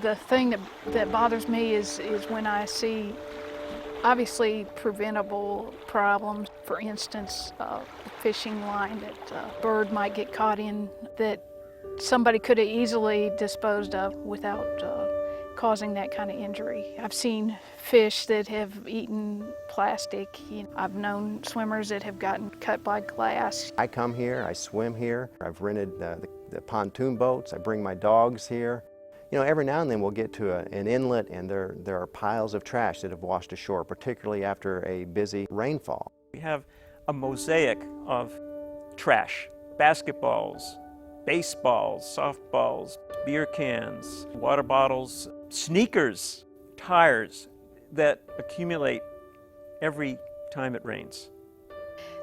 The thing that bothers me is when I see obviously preventable problems. For instance, a fishing line that a bird might get caught in that somebody could have easily disposed of without causing that kind of injury. I've seen fish that have eaten plastic. I've known swimmers that have gotten cut by glass. I come here, I swim here. I've rented the pontoon boats. I bring my dogs here. You know, every now and then we'll get to an inlet and there are piles of trash that have washed ashore, particularly after a busy rainfall. We have a mosaic of trash, basketballs, baseballs, softballs, beer cans, water bottles, sneakers, tires that accumulate every time it rains.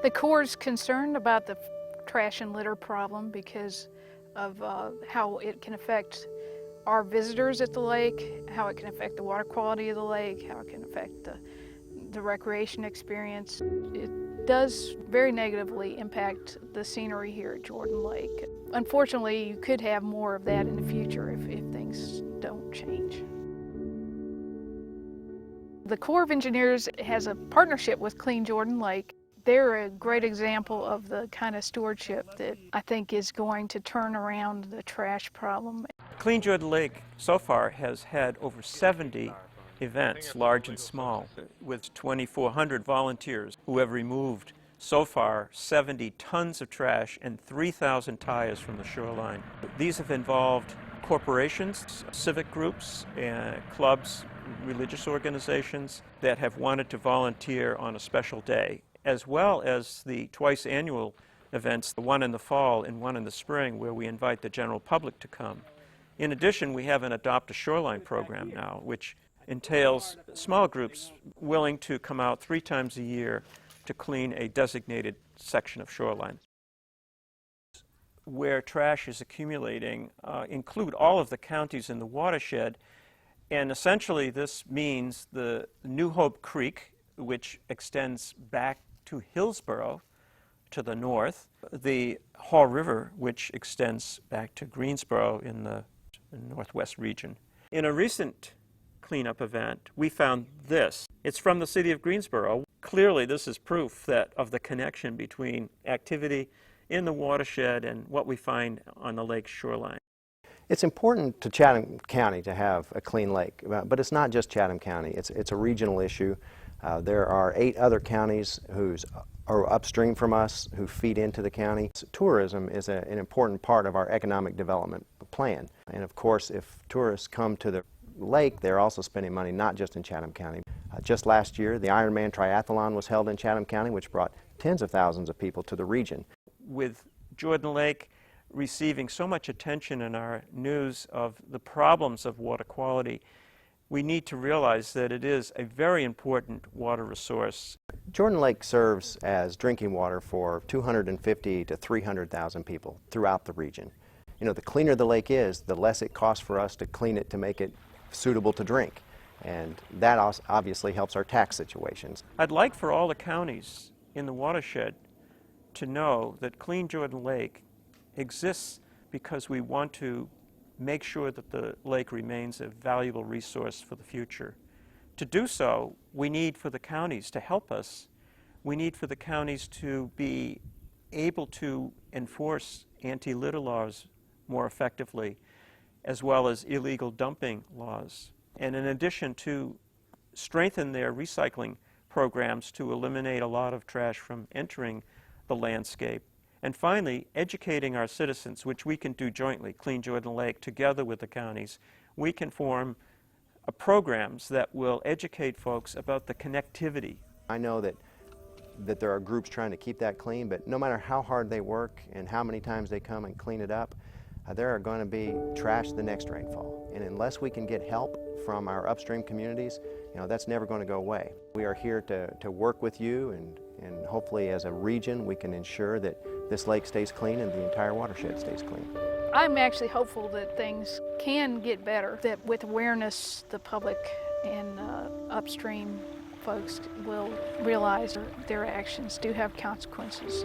The Corps is concerned about the trash and litter problem because of how it can affect our visitors at the lake, how it can affect the water quality of the lake, how it can affect the recreation experience. It does very negatively impact the scenery here at Jordan Lake. Unfortunately, you could have more of that in the future if things don't change. The Corps of Engineers has a partnership with Clean Jordan Lake. They're a great example of the kind of stewardship that I think is going to turn around the trash problem. Clean Jordan Lake so far has had over 70 events, large and small, with 2,400 volunteers who have removed so far 70 tons of trash and 3,000 tires from the shoreline. These have involved corporations, civic groups, clubs, religious organizations that have wanted to volunteer on a special day, as well as the twice annual events, the one in the fall and one in the spring, where we invite the general public to come. In addition, we have an Adopt a Shoreline program now, which entails small groups willing to come out 3 times a year to clean a designated section of shoreline. Where trash is accumulating include all of the counties in the watershed, and essentially this means the New Hope Creek, which extends back to Hillsborough to the north, the Haw River, which extends back to Greensboro in the northwest region. In a recent cleanup event, we found this. It's from the city of Greensboro. Clearly, this is proof of the connection between activity in the watershed and what we find on the lake's shoreline. It's important to Chatham County to have a clean lake, but it's not just Chatham County. It's a regional issue. There are 8 other counties who are upstream from us who feed into the county. Tourism is an important part of our economic development plan. And of course, if tourists come to the lake, they're also spending money not just in Chatham County. Just last year, the Ironman Triathlon was held in Chatham County, which brought tens of thousands of people to the region. With Jordan Lake receiving so much attention in our news of the problems of water quality, we need to realize that it is a very important water resource. Jordan Lake serves as drinking water for 250 to 300,000 people throughout the region. You know, the cleaner the lake is, the less it costs for us to clean it to make it suitable to drink. And that obviously helps our tax situations. I'd like for all the counties in the watershed to know that Clean Jordan Lake exists because we want to make sure that the lake remains a valuable resource for the future. To do so, we need for the counties to help us. We need for the counties to be able to enforce anti-litter laws more effectively, as well as illegal dumping laws. And in addition, to strengthen their recycling programs to eliminate a lot of trash from entering the landscape. And finally, educating our citizens, which we can do jointly, Clean Jordan Lake, together with the counties. We can form programs that will educate folks about the connectivity. I know that there are groups trying to keep that clean, but no matter how hard they work and how many times they come and clean it up, there are going to be trash the next rainfall. And unless we can get help from our upstream communities, you know, that's never going to go away. We are here to work with you, and hopefully as a region we can ensure that this lake stays clean and the entire watershed stays clean. I'm actually hopeful that things can get better, that with awareness the public and upstream folks will realize their actions do have consequences.